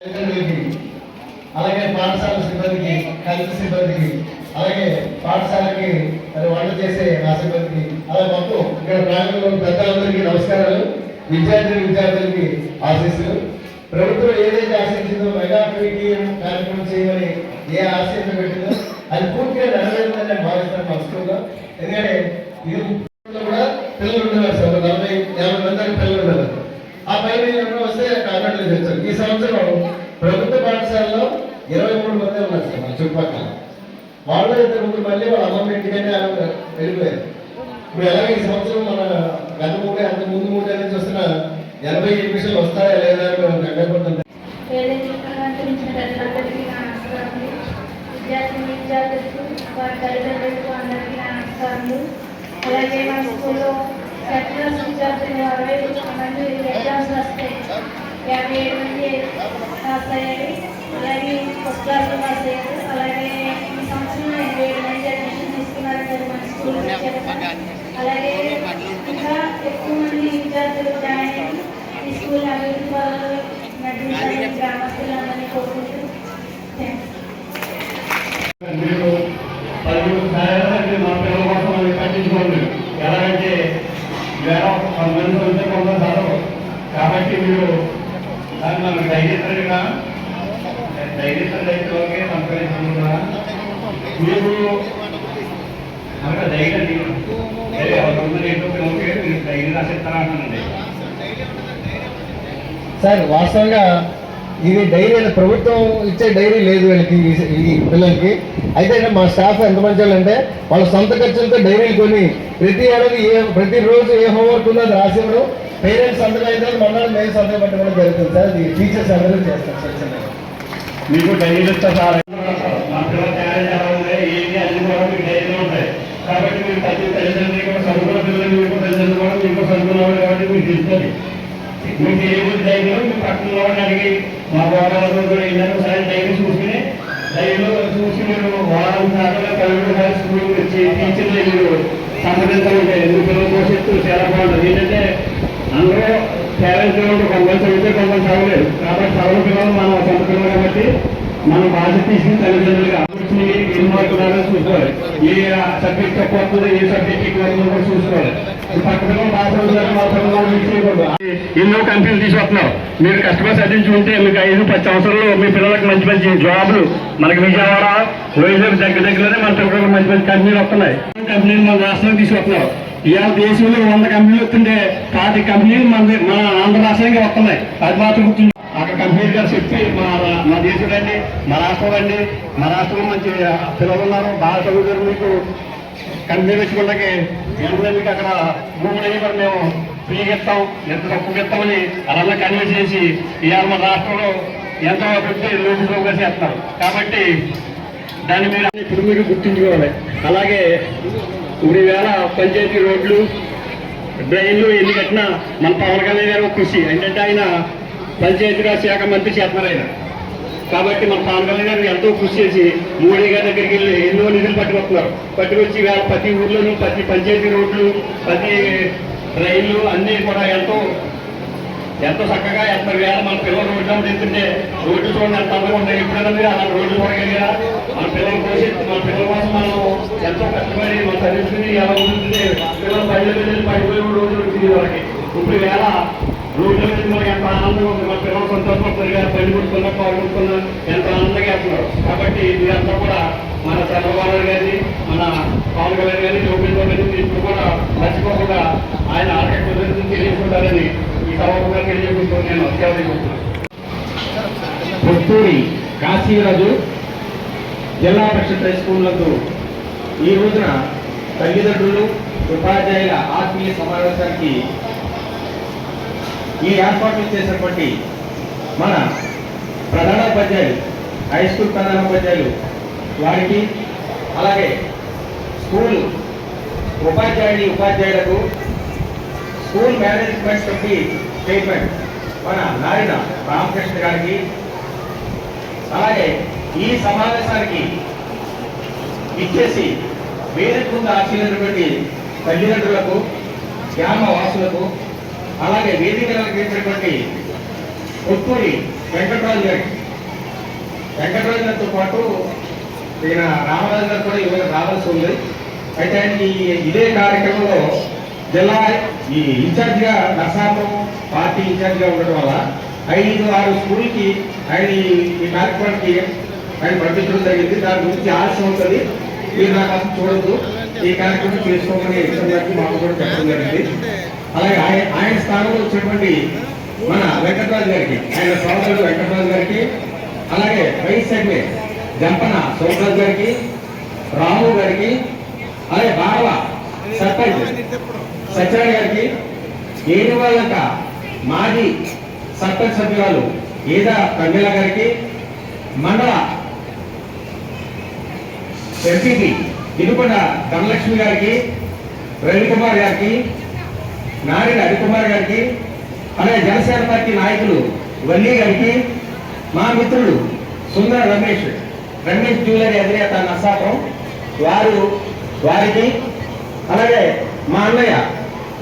అలాగే పాఠశాల సిబ్బందికి, హెల్త్ సిబ్బందికి, అలాగే పాఠశాలకి వంట చేసే ఆ సిబ్బందికి, అలాగే మొత్తం ఇక్కడ ప్రాంగణంలో పెద్దలందరికీ నమస్కారాలు. విద్యార్థులకి ఆశీస్సులు. ప్రభుత్వం ఏదైతే ఆశించిందో మెగా పీటీఎం కార్యక్రమం చేయమని ఏ ఆశయం పెట్టిందో అది పూర్తిగా నెరవేరుతుందని నేను భావిస్తాను మనస్ఫూర్తిగా. ఎందుకంటే ఇది కూడా పిల్లలు ఉండేవారు సార్, 40-50 మంది పిల్లలు ఉండేవారు. ఆ పైన ఎవరైనా వస్తే కాంట్రాక్ట్లు చేస్తారు. ఈ సంవత్సరం ప్రభుత్వ పాఠశాలలో 23 మంది ఉన్నారు సార్ మన చుట్టుపక్కల. వాళ్ళు ఇంతకుముందు మళ్ళీ వాళ్ళ అమ్మమ్మ ఇంటికనే వెళ్ళిపోయారు. ఇప్పుడు ఎలాగే ఈ సంవత్సరం మన గత మూడే అంత ముందు 3 నుంచి వస్తున్న 80 అడ్మిషన్లు వస్తాయా లేదా అని మేము కంగారుపడుతున్నాం. విద్యార్థులకు వారి తల్లిదండ్రులకు అందరికీ నమస్కారాలు. అలాగే మా స్కూల్లో సెకండ్ క్లాస్ విద్యార్థులు 60 మంది ఎగ్జామ్స్ వస్తాయి. 57 మంది పాస్ అయ్యారు. అలాగే ఫస్ట్ క్లాస్లో పాస్ అయ్యారు. అలాగే ఈ సంవత్సరం 87 మంది అడ్మిషన్ తీసుకున్నారు మన స్కూల్లో. అలాగే ఇంకా ఎక్కువ మంది విద్యార్థులు జాయిన్ అయ్యి ఈ స్కూల్ అభివృద్ధి వాళ్ళు నడిపించాలని గ్రామస్తులందరినీ కోరుకుంటూ మీరు 13 సాయాలని మా పిల్లల కోసం అది పట్టించుకోండి. ఎలాగంటే కొంతమంది ఉంటే కొంత చదవరు కాబట్టి మీరు దాన్ని మనకు ధైర్యంగా రైతులకే సంప్రదించుకుంటున్నా. మీరు మనకు ధైర్యం ధైర్యం రాసిస్తానండి సార్. వాస్తవంగా ఇది డైరీ ప్రభుత్వం ఇచ్చే డైరీ లేదు వీళ్ళకి, ఈ పిల్లలకి. అయితే మా స్టాఫ్ ఎంత మంచి వాళ్ళు అంటే వాళ్ళ సొంత ఖర్చులతో డైరీలు కొని ప్రతి ఏడాది ప్రతిరోజు ఏ హోంవర్క్ ఉందో అది రాసివ్వడం, పేరెంట్స్ సంతకం అయితే మన్నాడు మేము సంతకం పెట్టడం జరుగుతుంది సార్. ఇది టీచర్స్ అందరూ చేస్తారు సార్. మీకు డైరీలు ఇస్తా సార్. మా పిల్లలు ఛాలెంజ్ ఎలా ఉంటాయి ఏంటి అన్ని కూడా మీకు డైరీలో ఉంటాయి కాబట్టి మీరు ప్రతి తల్లిదండ్రులు కూడా చదువుకున్న పిల్లలు మీకు తల్లిదండ్రులు కూడా మీకు చదువుకున్నారు కాబట్టి మీకు తెలుస్తుంది. మీకు ఏ ఊరి డైరీలో మీ పక్కన అడిగి మా వారాలలో కూడా ఇళ్ళకు సరే డైరీ చూసుకుని డైరీలో చూసి మీరు వారం సార్లు కలుగుడు సార్ స్కూల్కి వచ్చి టీచర్లు మీరు సంప్రదించాలంటే ఎందుకు పిల్లలు పోషిస్తూ చాలా బాగుంటుంది. ఏంటంటే అందరూ పేరెంట్స్ కొంతమంది చదివితే కొంతమంది చదవలేదు కాబట్టి చదవని పిల్లలు మనం సొంత పిల్లలు కాబట్టి మనం బాధ్యత తీసుకుని తల్లిదండ్రులుగా ఎన్ని మార్కులు చూసుకోవాలి. ఏ సబ్జెక్ట్ తక్కువ వస్తుందో ఏ సబ్జెక్ట్ ఎక్కువ వస్తుందో కూడా చూసుకోవాలి. ఎన్నో కంపెనీలు తీసుకొస్తున్నారు. మీరు కష్టపడి చదివించుకుంటే మీకు 5-10 సంవత్సరాలు మీ పిల్లలకు మంచి మంచి జాబులు మనకి విజయవాడ వైజాగ్ దగ్గరలోనే మన పిల్లలకు మంచి మంచి కంపెనీలు వస్తున్నాయి. కంపెనీలు మన రాష్ట్రానికి తీసుకొస్తున్నారు. ఇవాళ దేశంలో 100 కంపెనీలు వస్తుంటే 10 కంపెనీలు మన ఆంధ్ర రాష్ట్రానికి వస్తున్నాయి. అది మాత్రం గుర్తుంది. అక్కడ కంపెనీ గారు చెప్పి మా దేశం రండి, మా రాష్ట్రం రండి, మా రాష్ట్రంలో మంచి పిల్లలు ఉన్నారు బాగా చదువుతారు, మీకు కంపెనీ పెట్టుకుంటే వెంటనే మీకు అక్కడ భూములు అయ్యి కూడా మేము ఫ్రీగా ఇస్తాం, ఎంత తక్కువ ఇస్తామని అలా కన్విన్స్ చేసి ఇవాళ మన రాష్ట్రంలో ఎంతో అభివృద్ధి లోటుగా చేస్తున్నారు. కాబట్టి దాన్ని మీరు ఇప్పుడు మీరు గుర్తుంచుకోవాలి. అలాగే ఇప్పుడు వేళ పంచాయతీ రోడ్లు డ్రైన్లు ఎన్ని కట్టినా మన పవన్ కళ్యాణ్ గారు కృషి ఏంటంటే ఆయన పంచాయతీరాజ్ శాఖ మంత్రి చేస్తున్నారు ఆయన. కాబట్టి మన పవన్ కళ్యాణ్ గారు ఎంతో కృషి చేసి మోడీ గారి దగ్గరికి వెళ్ళి ఎన్నో నిధులు పట్టుకొస్తున్నారు. పట్టుకొచ్చి వేళ ప్రతి ఊర్లోనూ ప్రతి పంచాయతీ రోడ్లు ప్రతి రైళ్లు అన్నీ కూడా ఎంతో చక్కగా 80,000 మన పిల్లలు రోడ్లు తింటుంటే రోడ్లు చూడండి ఎంత అందంగా ఉంటాయి. ఎప్పుడైనా మీరు అలా రోడ్లు చూడగలిగా మన పిల్లల కోసం మనం ఎంతో కష్టపడి మన చదివించుకుని ఎలా ఉంటుంది. పిల్లలు బయలుదేరి పడిపోయి రోజులు వచ్చింది వాళ్ళకి. ఇప్పుడు వేళ రోడ్ల మీద మనకి ఎంత ఆనందంగా ఉంది. మన పిల్లలు సంతోషపడుతున్నారు, పని కొట్టుకున్నా పాలు కొట్టుకున్నా ఎంత ఆనందంగా వేస్తున్నారు. కాబట్టి మీరంతా కూడా మన చంద్రబాబు గారిని మన పవన్ కళ్యాణ్ గారిని చూపించుకోవాలని ఇప్పుడు కూడా మర్చిపోకుండా ఆయన ఆర్థిక కుదిరిని తెలియజేసుకుంటారని ఈ సభగా తెలియజేసుకుంటూ నేను అత్యవసరం. పొత్తూరి కాశీరాజు జిల్లా పరిషత్ హై స్కూళ్లకు ఈ రోజున తల్లిదండ్రులు ఉపాధ్యాయుల ఆత్మీయ సమావేశానికి ఈ ఏర్పాట్లు చేసినటువంటి మన ప్రధానోపాధ్యాయులు హై స్కూల్ ప్రధానోపాధ్యాయులు వారికి అలాగే స్కూల్ ఉపాధ్యాయులకు స్కూల్ మేనేజ్మెంట్ కమిటీ చైర్మన్ మన నారిన రామకృష్ణ గారికి అలాగే ఈ సమావేశానికి ఇచ్చేసి వేదిక ముందు ఆశీర్వదించినటువంటి తల్లిదండ్రులకు గ్రామ వాసులకు అలాగే వేదికలకు పొత్తూరి వెంకటరాజు గారికి, వెంకటరాజు గారితో పాటు ఈయన రామరాజు గారు కూడా ఇవాళ రావాల్సి ఉంది. అయితే ఆయనకి ఇదే కార్యక్రమంలో జిల్లా ఈ ఇన్ఛార్జిగా నరసాపురం పార్టీ ఇన్ఛార్జిగా ఉండడం వల్ల 5-6 స్కూల్కి ఆయన ఈ కార్యక్రమానికి ఆయన పంపించడం జరిగింది. దాని గురించి ఆలస్యం అవుతుంది, మీరు నాకు అసలు చూడద్దు, ఈ కార్యక్రమం చేసుకోమని గారికి మాకు కూడా చెప్పడం జరిగింది. అలాగే ఆయన స్థానంలో వచ్చినటువంటి మన వెంకటరాజు గారికి, ఆయన సోదరుడు వెంకటరాజు గారికి, అలాగే వైస్ సెక్రటరీ జంపన సోమరాజు గారికి, రాము గారికి, అలాగే బావ సర్పంచ్ సత్యనారాయణ గారికి, ఏడువాళ్ళక మాజీ సర్పంచ్ సభ్యురాలు ఏదా ప్రమీల గారికి, మండల ఎంపీపీ ఇనుకొండ ధనలక్ష్మి గారికి, రవికుమార్ గారికి, నారాయణ హరికుమార్ గారికి, అలాగే జనసేన పార్టీ నాయకులు వల్లి గారికి, మా మిత్రుడు సుందర రమేష్ జ్యువెలరీ అధినేత నరసాపురం వారికి, అలాగే మా అన్నయ్య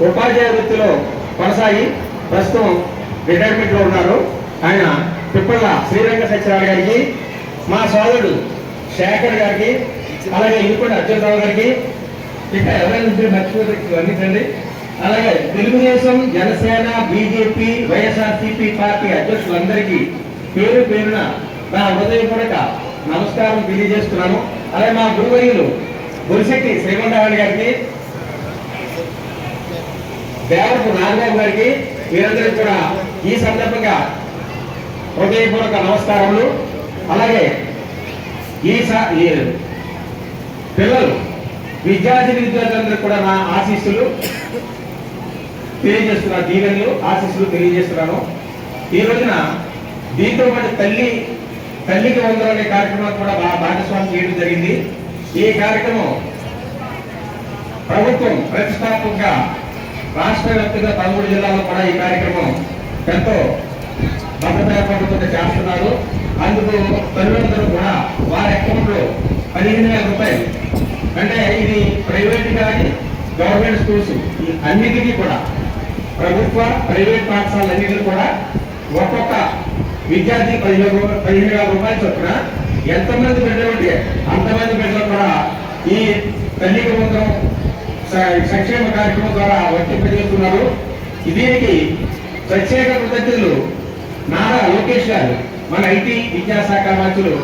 ఉపాధ్యాయ వృత్తిలో కొనసాగి ప్రస్తుతం రిటైర్మెంట్ లో ఉన్నారు ఆయన పిప్పళ్ళ శ్రీరంగ సత్యనారాయణ గారికి, మా సోదరుడు శేఖర్ గారికి, అలాగే ఇనుకొండ అర్జునరావు గారికి, ఇంకా ఎవరైనా మర్చిపోతుంది. అలాగే తెలుగుదేశం, జనసేన, బీజేపీ, వైఎస్ఆర్సీపీ పార్టీ అధ్యక్షులందరికీ పేరు పేరున నా హృదయపూర్వక నమస్కారం తెలియజేస్తున్నాను. అలాగే మా గురువర్యులు గురిశెట్టి శ్రీమండవాణి గారికి, దేవరపు నాగబాబు గారికి, వీరందరికీ కూడా ఈ సందర్భంగా హృదయపూర్వక నమస్కారములు. అలాగే ఈ పిల్లలు విద్యార్థులందరూ కూడా నా ఆశీస్సులు తెలియజేస్తున్నాను, దీవెనలు ఆశీస్సులు తెలియజేస్తున్నాను. ఈ రోజున దీంతో పాటు తల్లికి వందనం అనే కార్యక్రమం కూడా భాగస్వామ్యం చేయడం జరిగింది. ఈ కార్యక్రమం ప్రభుత్వం ప్రతిష్టాత్మకంగా రాష్ట్ర వ్యాప్తంగా 13 జిల్లాల్లో కూడా ఈ కార్యక్రమం ఎంతో భద్రతా చేస్తున్నారు. అందుకు తల్లిదండ్రులు కూడా వారి అకౌంట్ లో 15,000 రూపాయలు, అంటే ఇది ప్రైవేట్ కానీ గవర్నమెంట్ స్కూల్స్ అన్నిటికీ కూడా, ప్రభుత్వ ప్రైవేట్ పాఠశాలన్నిటికీ కూడా ఒక్కొక్క విద్యార్థి 15,000 రూపాయలు చొప్పున ఎంతమంది బిడ్డలు ఉంటే అంతమంది బిడ్డలు కూడా ఈ తల్లికి వందనం సంక్షేమ కార్యక్రమం ద్వారా వర్తింపజేస్తున్నారు. దీనికి ప్రత్యేక కృతజ్ఞతలు నారా లోకేష్ గారు, మన ఐటీ విద్యాశాఖ మంత్రులు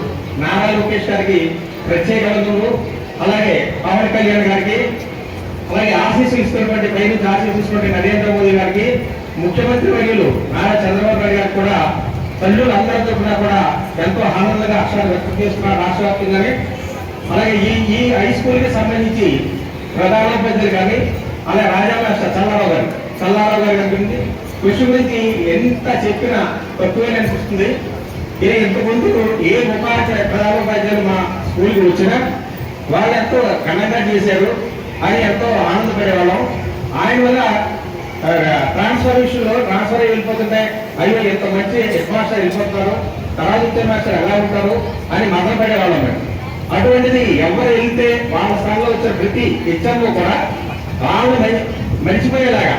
నారా లోకేష్ గారికి ప్రత్యేక వందనలు. అలాగే పవన్ కళ్యాణ్ గారికి, అలాగే ఆశీస్సులు ఇస్తున్నటువంటి పైనుంచి ఆశీస్సులు ఇస్తున్నటువంటి నరేంద్ర మోదీ గారికి, ముఖ్యమంత్రి వర్యులు నారా చంద్రబాబు నాయుడు గారికి కూడా తల్లులు అందరితో కూడా ఎంతో ఆనందంగా అక్షరాలు వ్యక్తం చేస్తున్నారు రాష్ట్ర వ్యాప్తంగానే. అలాగే ఈ హై స్కూల్ కి సంబంధించి ప్రధానోపాధ్యాయులు కానీ, అలాగే రాజా మాస్టర్ చల్లారావు గారు కనిపించింది. కృషి గురించి ఎంత చెప్పినా తక్కువే అనిపిస్తుంది. ఇంతకుముందు ఏ ప్రధానోపాధ్యాయులు మా స్కూల్కి వచ్చినా వాళ్ళు ఎంతో ఘనంగా చేశారు అని ఎంతో ఆనందపడేవాళ్ళం. ఆయన వల్ల ట్రాన్స్ఫర్ విషయంలో ట్రాన్స్ఫర్ వెళ్ళిపోతుంటే అయ్యో ఎంత మంచి హెడ్ మాస్టర్ వెళ్ళిపోతున్నారు, తర్వాత మాస్టర్ ఎలా ఉంటారు అని మదన పడేవాళ్ళం మేము. అటువంటిది ఎవరు వెళ్తే వాళ్ళ స్థానంలో వచ్చిన ప్రతి హెచ్ఎంఓ కూడా వాళ్ళు మర్చిపోయేలాగా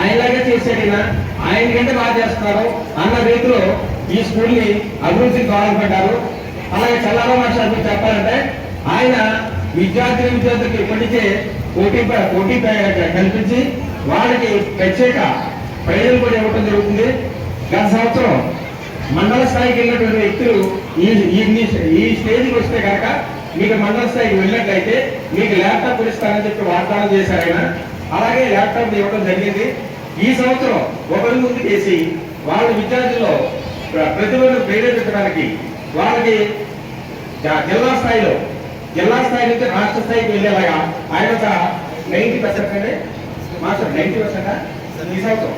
ఆయనలాగా చేసేటైనా ఆయన కంటే బాగా చేస్తున్నారు అన్న రీతిలో ఈ స్కూల్ని అభివృద్ధికి దోహదపడ్డారు. అలాగే చల్లారా మాస్టర్ గురించి చెప్పాలంటే ఆయన విద్యార్థులకు ఇప్పటి నుంచే పోటీ కల్పించి వాళ్ళకి ప్రత్యేక ప్రైజులు కూడా ఇవ్వడం జరుగుతుంది. గత సంవత్సరం మండల స్థాయికి వెళ్ళినటువంటి వ్యక్తులు ఈ స్టేజ్కి వస్తే కనుక మీకు మండల స్థాయికి వెళ్ళినట్లయితే మీకు ల్యాప్టాప్ ఇస్తానని చెప్పి వాగ్దానం చేశారు ఆయన. అలాగే ల్యాప్టాప్ ఇవ్వడం జరిగింది. ఈ సంవత్సరం ఒకరి ముందు చేసి వాళ్ళ విద్యార్థుల్లో ప్రతిభను ప్రేరేపించడానికి వాళ్ళకి జిల్లా స్థాయి నుంచి రాష్ట్ర స్థాయికి వెళ్ళేలాగా ఆయన ఒక 90% అంటే మాస్టర్ 90% ఈ సంవత్సరం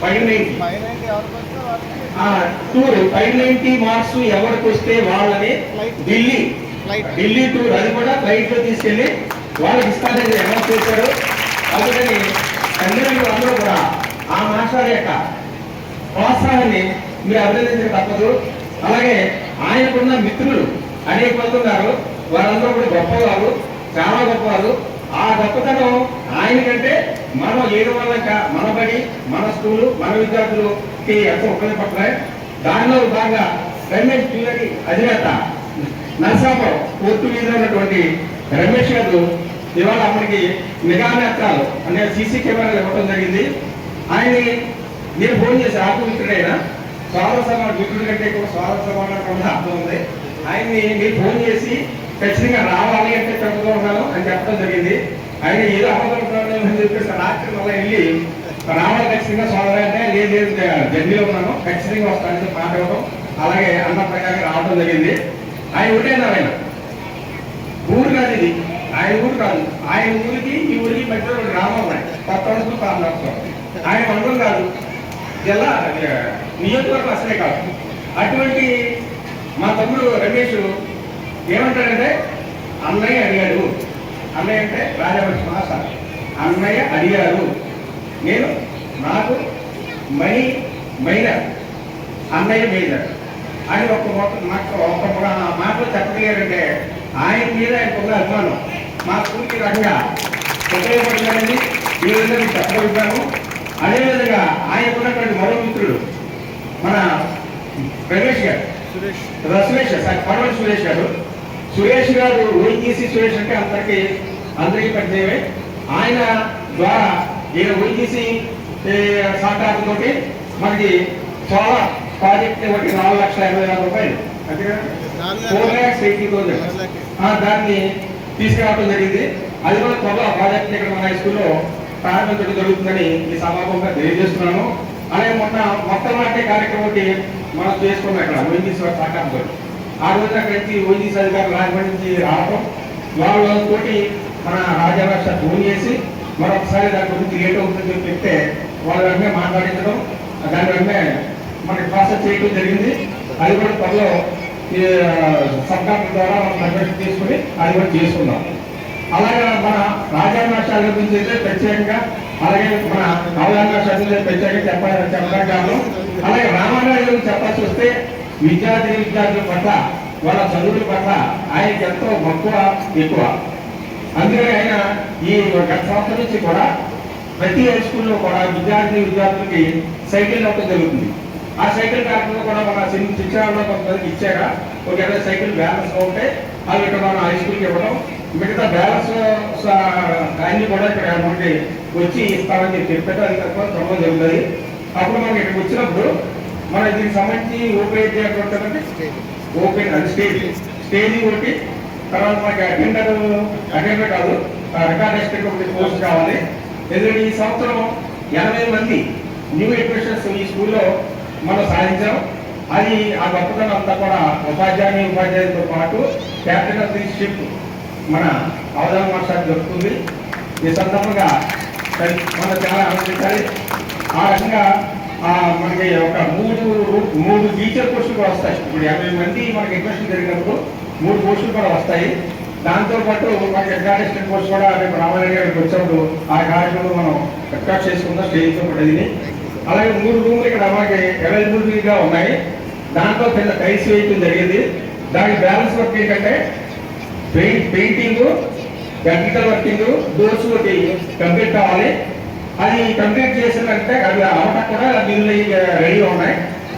590 మార్క్స్ ఎవరికి వస్తే వాళ్ళని ఢిల్లీ టూర్, అది కూడా ఫ్లైట్ లో తీసుకెళ్లి వాళ్ళకి ఇస్తారని అనౌన్స్ చేశారు. అందుకని తల్లిదండ్రులు అందరూ కూడా ఆ మాస్టర్ యొక్క ప్రోత్సాహాన్ని మీరు అభినందించక తప్పదు. అలాగే ఆయనకున్న మిత్రులు అనేక మంది ఉన్నారు, వారందరూ కూడా గొప్పవారు, చాలా గొప్పవారు. ఆ గొప్పతనం ఆయన కంటే మనం చేయడం వల్ల ఇంకా మన బడి, మన స్కూలు, మన విద్యార్థులకి ఎంతో ఉపయోగపడుతున్నాయి. దానిలో బాగా రమేష్ జ్యువెలరీ అధినేత నరసాపురం కోర్టు మీద ఉన్నటువంటి రమేష్ గారు ఇవాళ మనకి నిఘా నేత్రాలు అనే సీసీ కెమెరాలు ఇవ్వడం జరిగింది. ఆయన్ని నేను ఫోన్ చేసి ఆత్మమిత్రుడైనా స్వాగత సమానం మిత్రుడి కంటే కూడా స్వాగత సమానం అర్థం ఉంది. ఆయన్ని మీరు ఫోన్ చేసి ఖచ్చితంగా రావాలి అంటే చెప్తూ ఉన్నాను అని చెప్పడం జరిగింది. ఆయన ఏదో అమలు అని చెప్పేసి రాత్రి మళ్ళీ వెళ్ళి రావాలి ఖచ్చితంగా సోదరు అంటే లేదు జర్నీలో ఉన్నాను ఖచ్చితంగా వస్తానని మాట ఇవ్వడం, అలాగే అన్న ప్రకారం రావడం జరిగింది. ఆయన ఊరేనా ఆయన ఊరు కాదు, ఇది ఆయన ఊరు కాదు. ఆయన ఊరికి ఈ ఊరికి మధ్యలో గ్రామం ఉన్నాయి, కొత్త వరకు ప్రారంభం. ఆయన మండలం కాదు, జిల్లా నియోజకవర్గం అసలే కాదు. అటువంటి మా తమ్ముడు రమేష్ ఏమంటాడంటే అన్నయ్య అడిగాడు. అన్నయ్య అంటే రాజవంశ మాస్టర్. అన్నయ్య అడిగారు, నేను నాకు మణి మైనర్, అన్నయ్య మేజర్ అని ఒక మాటలు చెప్పగలిగారంటే ఆయన మీద ఆయనకున్న అభిమానం మా స్కూల్కి రకంగా ఉపయోగపడుతుందని ఈ విధంగా మీకు చెప్పగలుగుతాను. అదేవిధంగా ఆయనకున్నటువంటి మరో మిత్రుడు మన రమేష్ గారు, సురేష్ గారు. సురేష్ గారు ఓఎన్జీసీ సురేష్ అంటే అందరికీ పరిచయమే. ఆయన ద్వారా ఈయన ఓఎన్జీసీ సహకారంతో మనకి సోలార్ ప్రాజెక్ట్ ఒకటి 4,80,000 రూపాయలు, అంతేగా 4,80,000 దాన్ని తీసుకురావడం జరిగింది. అది కూడా త్వరలో ప్రాజెక్ట్ ఇక్కడ మన హై స్కూల్లో ప్రారంభించడం జరుగుతుందని ఈ సమాపంగా తెలియజేస్తున్నాను. అలాగే మొట్టమొదటి కార్యక్రమం మనం చేసుకున్నాం ఇక్కడ ఓఎన్జీసీ సహకారంతో. ఆ రోజున అక్కడి నుంచి ఓఎన్జీసీ అధికారులు రాజమండ్రి నుంచి రావడం, వాళ్ళతోటి మన రాజారాష్ట్ర ఫోన్ చేసి మరొకసారి దాని గురించి లేట్ అవుతుందని చెప్తే వాళ్ళ వెంటనే మాట్లాడించడం, దాని వెంటనే మనకి ప్రాసెస్ చేయడం జరిగింది. అది కూడా త్వరలో సబ్ కలెక్టర్ ద్వారా మనం పర్మిషన్ తీసుకుని అది కూడా చేసుకున్నాం. అలాగే మన రాజారాష్ట్ర గురించి అయితే ప్రత్యేకంగా, అలాగే మన అవగాహన ప్రత్యేకంగా చెప్పడం కాదు. అలాగే రామారావు గురించి చెప్పాల్సి వస్తే విద్యార్థుల పట్ల, వాళ్ళ చదువుల పట్ల ఆయనకి ఎంతో మక్కువ ఎక్కువ. అందుకని ఆయన ఈ గత సంవత్సరం నుంచి కూడా ప్రతి హై స్కూల్లో కూడా విద్యార్థులకి సైకిల్ ఇవ్వడం జరుగుతుంది. ఆ సైకిల్ కార్యక్రమం కూడా మన శిక్షణలో కొంతమందికి ఇచ్చాక ఒక 20 సైకిల్ బ్యాలెన్స్ ఉంటే అవి ఇక్కడ మన హై స్కూల్కి ఇవ్వడం, మిగతా బ్యాలెన్స్ అన్ని కూడా ఇక్కడ మనకి వచ్చి ఇస్తామని చెప్పారు. అది తక్కువ త్వరలో జరుగుతుంది. అప్పుడు మనకి ఇక్కడికి వచ్చినప్పుడు మన దీనికి సంబంధించి ఓపెన్ చేయాలంటే ఓపెన్ అది స్టేజ్ ఒకటి, తర్వాత మనకి అటెండర్ కాదు రికార్డ్ ఎక్స్పెక్ట్ ఒకటి కోర్సు కావాలి. ఎందుకంటే ఈ సంవత్సరం 80 మంది న్యూ అడ్మిషన్స్ ఈ స్కూల్లో మనం సాధించాం. అది ఆ గొప్పతనం అంతా కూడా ఉపాధ్యాయులతో పాటు క్యాప్టెన్ ఆఫ్ ది షిప్ మన అవధాన మాస్టర్ జరుగుతుంది. ఈ సందర్భంగా మనం చాలా ఆలోచించాలి. ఆ రకంగా మనకి ఒక మూడు టీచర్ పోస్టులు కూడా వస్తాయి. ఇప్పుడు 80 మంది మనకి అడ్మిషన్ జరిగినప్పుడు 3 పోస్టులు కూడా వస్తాయి. దాంతోపాటు మనకి రికార్డ్ అసిస్టెంట్ పోస్ట్ కూడా రేపు రామారావు గారికి వచ్చినప్పుడు ఆ కార్యక్రమం మనం రికార్డ్ చేసుకుందాం స్టేజ్తో పడేది. అలాగే 3 రూమ్లు ఇక్కడ మనకి అవైలబిలిటీగా ఉన్నాయి. దాంట్లో పెద్ద టైల్స్ వేయడం జరిగింది. దానికి బ్యాలెన్స్ వర్క్ ఏంటంటే పెయింటింగ్, ఎలక్ట్రికల్ వర్కింగ్, డోర్స్ ఒకటి కంప్లీట్ కావాలి. అది కంప్లీట్ చేసినంటే అవి అవటం కూడా బిల్లు రెడీగా ఉన్నాయి.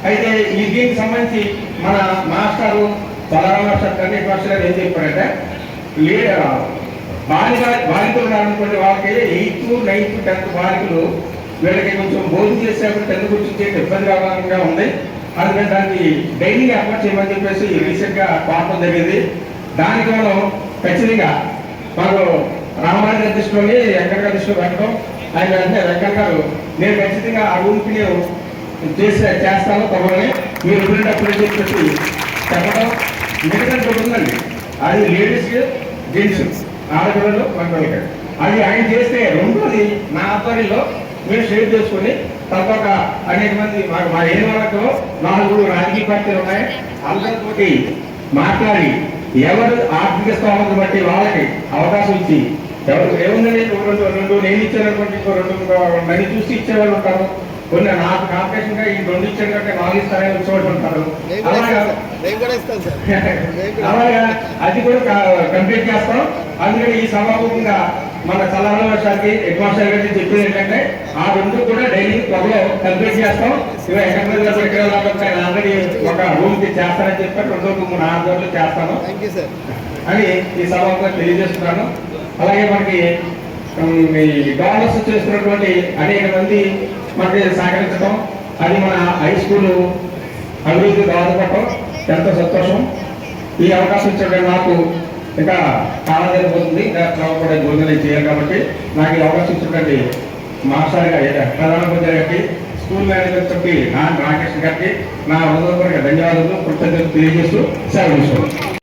అయితే ఈ దీనికి సంబంధించి మన మాస్టారు బలరామ మాస్టర్ కన్నీటి మాస్టర్ గారు ఏం చెప్పారంటే బాలికలు ఉన్నటువంటి వాళ్ళకి 8th, 9th, 10th బాలికలు వీళ్ళకి కొంచెం భోజనం చేసేప్పుడు 10th కూర్చుంటే ఇబ్బంది రావడంగా ఉంది. అందుకని దానికి డైలీ ఏర్పాటు చేయమని చెప్పేసి రీసెంట్గా పాడటం జరిగింది. దానికి మనం ఖచ్చితంగా మాకు రామారావు దృష్టిలోని వెంకట గారి దృష్టిలో పెట్టడం, ఆయన అంటే వెంకట గారు నేను ఖచ్చితంగా ఆ రూమ్కి నేను చేస్తాను తమని మీరు వెళ్ళేటప్పుడు చెప్పేసి చెప్పడం. మిగతా ఉందండి, అది లేడీస్ జెంట్స్ ఆడపిల్లలు మగపిల్లలు. అది ఆయన చేస్తే రెండోది నా ఆధ్వర్యంలో మీరు షేర్ చేసుకుని తప్పక అనేక మంది మా ఏ వాళ్ళకు 4 రాజకీయ పార్టీలు ఉన్నాయి. అందరితోటి మాట్లాడి ఎవరు ఆర్థిక స్థోమత బట్టి వాళ్ళకి అవకాశం ఇచ్చి, ఎవరు ఏముందని రెండు నేను ఇచ్చేటటువంటి 2 మంది చూసి ఇచ్చేవాళ్ళు ఉంటారు. కొన్ని నాకు కాంపిటీషన్ గా ఈ 2 ఇచ్చారు కంటే 4 ఇస్తారని చూడుకుంటారు. అలాగా అది కూడా కంప్లీట్ చేస్తాం. అందుకని ఈ సభాముఖంగా మన చల్లాల వర్షానికి అడ్వాన్స్ గారికి చెప్పేది ఏంటంటే ఆ 2 కూడా డైలీ త్వరలో కంప్లీట్ చేస్తాం. ఇవి ఎక్కడ ఆల్రెడీ ఒక రూమ్ కి చేస్తారని చెప్పి 2-3 రోజులు చేస్తాను అని ఈ సభాముఖంగా తెలియజేస్తున్నాను. అలాగే మనకి డోనర్స్ చేస్తున్నటువంటి అనేక మంది మనకి సహకరించడం, అది మన హై స్కూల్ అభివృద్ధి దోహదపడటం ఎంతో సంతోషం. ఈ అవకాశం ఇచ్చే నాకు ఇంకా చాలా జరిగిపోతుంది, ఇంకా కూడా భోజనం చేయాలి కాబట్టి నాకు ఈ అవకాశం ఇచ్చినటువంటి మాస్టర్ గారి ప్రధానమంత్రి గారికి, స్కూల్ మేనేజ్మెంట్ సభ్యులు నాన్ రామకృష్ణ గారికి నా హృదయపూర్వక ధన్యవాదాలు కృతజ్ఞతలు తెలియజేస్తూ సెలవు తీసుకుంటాను.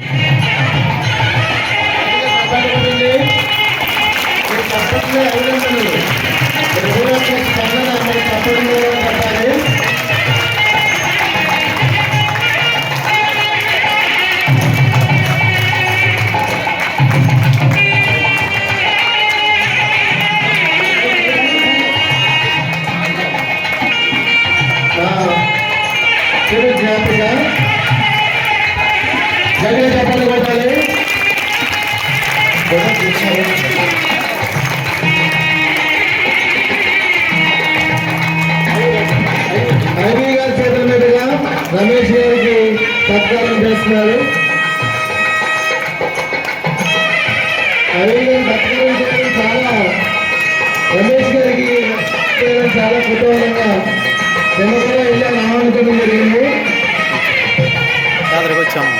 చెప్పండి కొట్టాలి. ఐబీ గారి చేతుల మీదుగా రమేష్ గారికి సత్కారం చేస్తున్నారు. ఐబీ గారి సత్కారం చేయడం చాలా రమేష్ గారికి చాలా కుతూహలంగా నిన్న కూడా వెళ్ళి ఆహ్వానించడం జరిగింది. వచ్చాము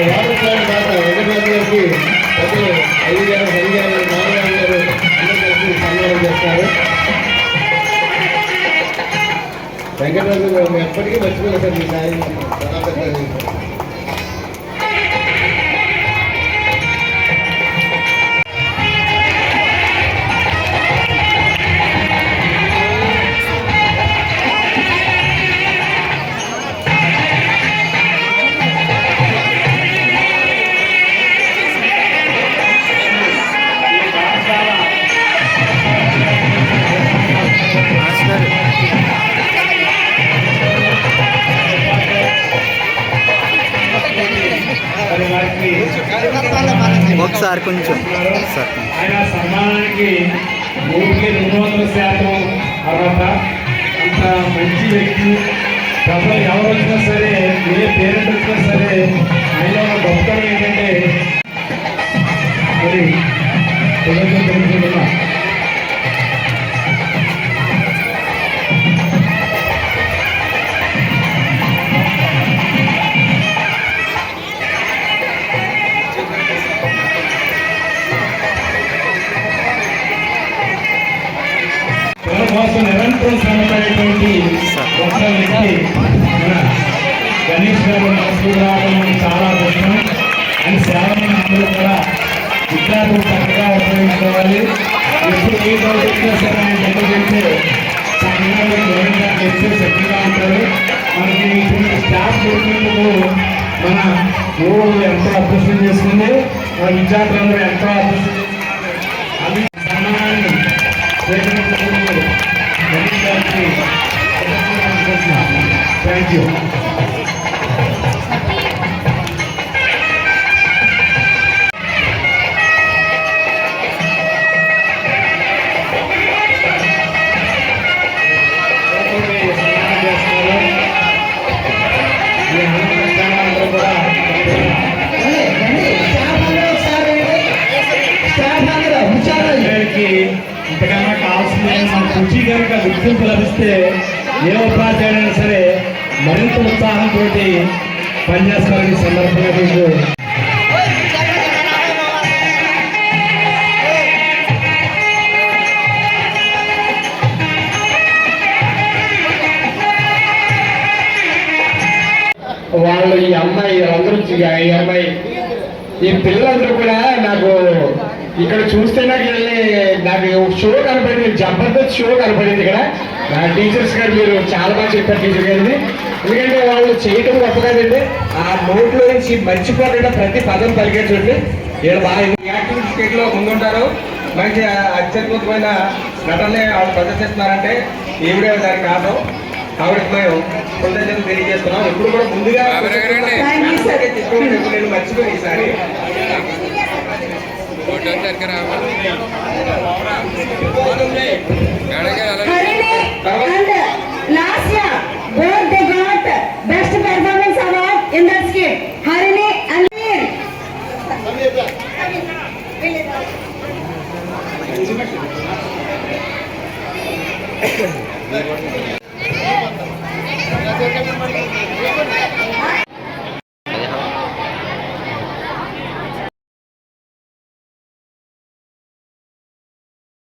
వాటర్ ప్లాంట్ దాకా వెంకటరాజు గారికి ప్రజలు 5 గారు 10 గారు 4 గారు అందరూ కలిసి సన్మానం చేస్తారు. వెంకటరాజు గారు ఎప్పటికీ మర్చిపోలేదు సార్, మీ సాయం చాలా పెద్దది. ఒకసారి కొంచెం ఆయన సన్మానానికి 200% అర్హత. అంత మంచి వ్యక్తి. ప్రజలు ఎవరు వచ్చినా సరే, ఏ పేరెంట్ వచ్చినా సరే, ఆయన గొప్పతనం ఏంటంటే మరి తెలుసుకుంటున్నా. కోసం నిరంతరం శ్రమపడేటువంటి గొప్ప వ్యక్తి మన గణేష్ గారు మనసు రావడం చాలా కష్టం. అండ్ సేవలను అందరూ కూడా విద్యార్థులు చక్కగా ఉపయోగించుకోవాలి. ఎప్పుడు ఏ రోజు వచ్చినా సరే ఆయన దగ్గర వెళ్తే చక్కగా గౌరవంగా తెచ్చే శక్తిగా ఉంటారు. మనకి ఇప్పుడు స్టాఫ్ దొరికినందుకు మన ఊరు ఎంతో అదృష్టం చేస్తుంది, మన విద్యార్థులందరూ ఎంతో అదృష్టం చేస్తున్నారు. అది సన్మానాన్ని థ్యాంక్ యూ. ఇంతకన్నా కావాల్సింది మన రుచి కనుక గుర్తింపు లభిస్తే ఏ ఉపాధ్యాయుడైనా సరే మరింత ఉత్సాహంతో పనిచేస్తారని సందర్భంగా మీకు వాళ్ళు ఈ అమ్మాయి అందరూ ఈ అమ్మాయి ఈ పిల్లలందరూ కూడా నాకు ఇక్కడ చూస్తే నాకు షో కనపడింది, జబర్దస్త్ షో కనపడింది ఇక్కడ. నా టీచర్స్ గారు మీరు చాలా బాగా చెప్పారు టీచర్ గారిని. ఎందుకంటే వాళ్ళు చేయటం గొప్ప కాదండి, ఆ నోట్లో నుంచి మర్చిపోకుండా ప్రతి పదం పలికారు చూడండి. వీళ్ళు బాగా యాక్టివిటీ స్టేట్ లో ముందుంటారు. మంచి అత్యద్భుతమైన నటనే వాళ్ళు ప్రదర్శిస్తున్నారంటే ఈవిడే దానికి కారణం. కాబట్టి మేము కృతజ్ఞతలు తెలియజేస్తున్నాం. ఎప్పుడు కూడా ముందుగా నేను మర్చిపోయి ఈసారి फोटो करके